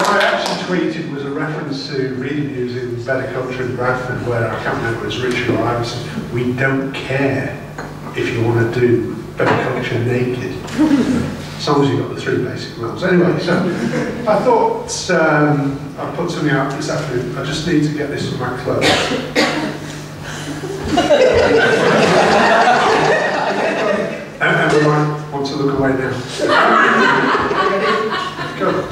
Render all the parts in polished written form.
What I actually tweeted was a reference to reading news in Better Culture in Bradford, where I can't remember if it was Richard or Iverson. We don't care if you want to do Better Culture naked, as long as you've got the 3 basic rules. Anyway, so I thought I'd put something out this afternoon. I just need to get this in my clothes. Everyone wants to look away now. Go.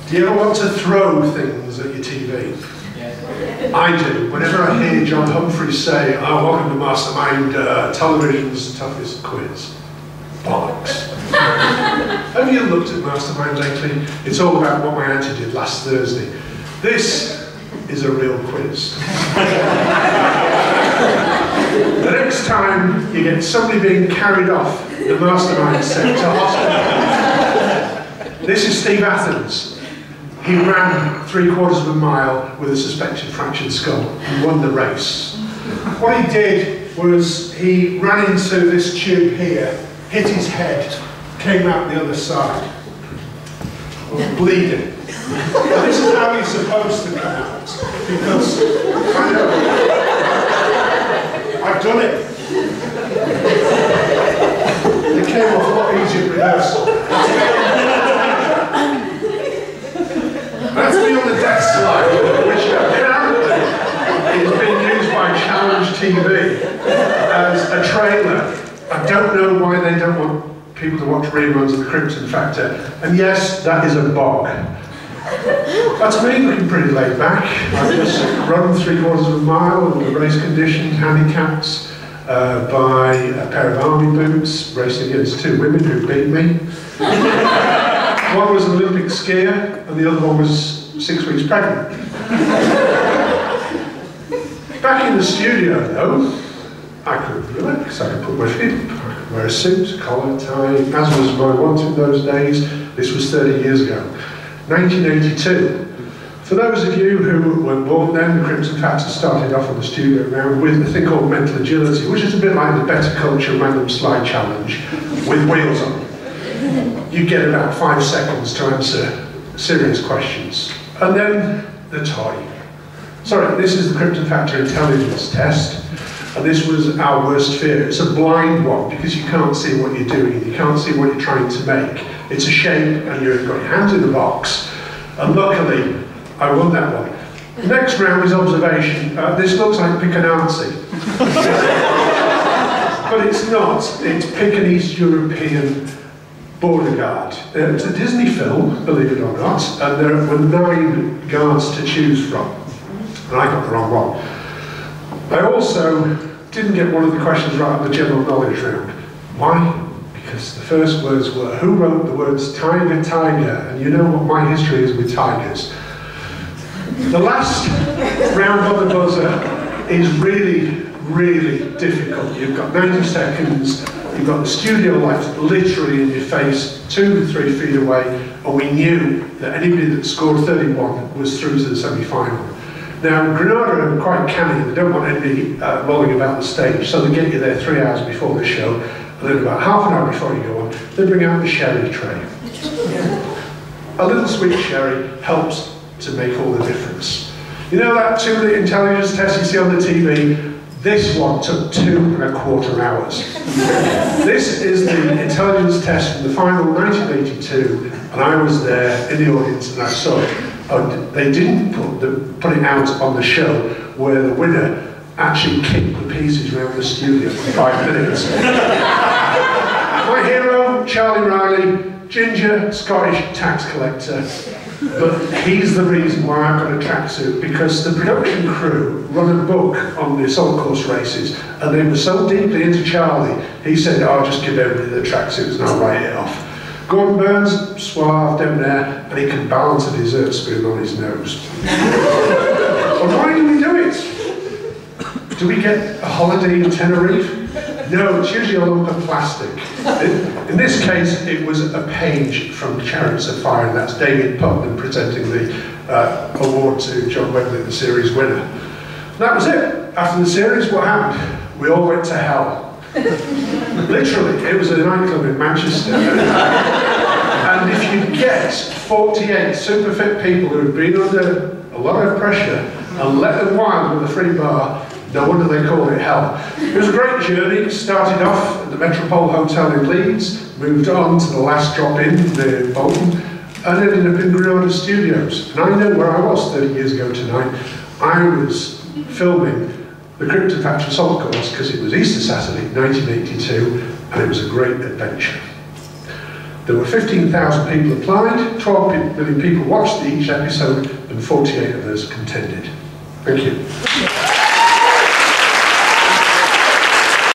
Do you ever want to throw things at your TV? Yes. I do. Whenever I hear John Humphreys say, "Oh, welcome to Mastermind, television's toughest quiz." Bollocks. Have you looked at Mastermind lately? It's all about what my auntie did last Thursday. This is a real quiz. The next time you get somebody being carried off the Mastermind set to hospital. This is Steve Athens. He ran 3/4 of a mile with a suspected fractured skull and won the race. What he did was he ran into this tube here, hit his head, came out the other side, bleeding. And this is how he's supposed to come out, because I know, I've done it. It came off a lot easier at rehearsal. That's me on the desk slide, which apparently is being used by Challenge TV as a trailer. I don't know why they don't want people to watch reruns of the Kypton Factor. And yes, that is a bog. That's me looking pretty laid back. I just run 3/4 of a mile under race conditions, handicapped by a pair of army boots, racing against 2 women who beat me. One was an Olympic skier, and the other one was 6 weeks pregnant. Back in the studio, though, I could relax, I could put my feet up, I could wear a suit, collar, tie, as was my want in those days. This was 30 years ago. 1982. For those of you who were born then, the Kypton Factor started off on the studio round with a thing called mental agility, which is a bit like the Better Culture random slide challenge with wheels on. You get about 5 seconds to answer serious questions. And then the toy. Sorry, this is the Kypton Factor intelligence test. And this was our worst fear. It's a blind one because you can't see what you're doing. You can't see what you're trying to make. It's a shape and you've got your hands in the box. And luckily, I won that one. The next round is observation. This looks like Pick a Nazi. But it's not. It's Pick an East European border guard. It's a Disney film, believe it or not, and there were 9 guards to choose from. And I got the wrong one. I also didn't get one of the questions right on the general knowledge round. Why? Because the first words were, who wrote the words tiger, tiger? And you know what my history is with tigers. The last round on the buzzer is really, really difficult. You've got 90 seconds, you've got the studio lights literally in your face, 2 to 3 feet away, and we knew that anybody that scored 31 was through to the semi-final. Now, Granada are quite canny, they don't want anybody mulling about the stage, so they get you there 3 hours before the show, and then about half an hour before you go on, they bring out the sherry tray. A little sweet sherry helps to make all the difference. You know that 2-minute intelligence test you see on the TV? This one took 2¼ hours. This is the intelligence test from the final 1982, and I was there in the audience and I saw it. They didn't put it out on the show where the winner actually kicked the pieces around the studio for 5 minutes. My hero, Charlie Riley, ginger, Scottish tax collector. But he's the reason why I've got a tracksuit, because the production crew run a book on the assault course races, and they were so deeply into Charlie, he said, "Oh, I'll just give everybody the tracksuits and I'll write it off." Gordon Burns, suave, debonair, and he can balance a dessert spoon on his nose. Well, why do we do it? Do we get a holiday in Tenerife? No, it's usually a lump of plastic. In this case, it was a page from Chariots of Fire, and that's David Putnam presenting the award to John Webley, the series winner. And that was it. After the series, what happened? We all went to hell. Literally, it was a nightclub in Manchester. And if you get Yes, 48 super fit people who had been under a lot of pressure and let them wild with a free bar. No wonder they called it hell. It was a great journey. Started off at the Metropole Hotel in Leeds, moved on to the last drop in near Bolton, and ended up in Granada Studios. And I know where I was 30 years ago tonight. I was filming the Kypton Factor Assault Course because it was Easter Saturday, 1982, and it was a great adventure. There were 15,000 people applied, 12 million people watched each episode, and 48 of us contended. Thank you.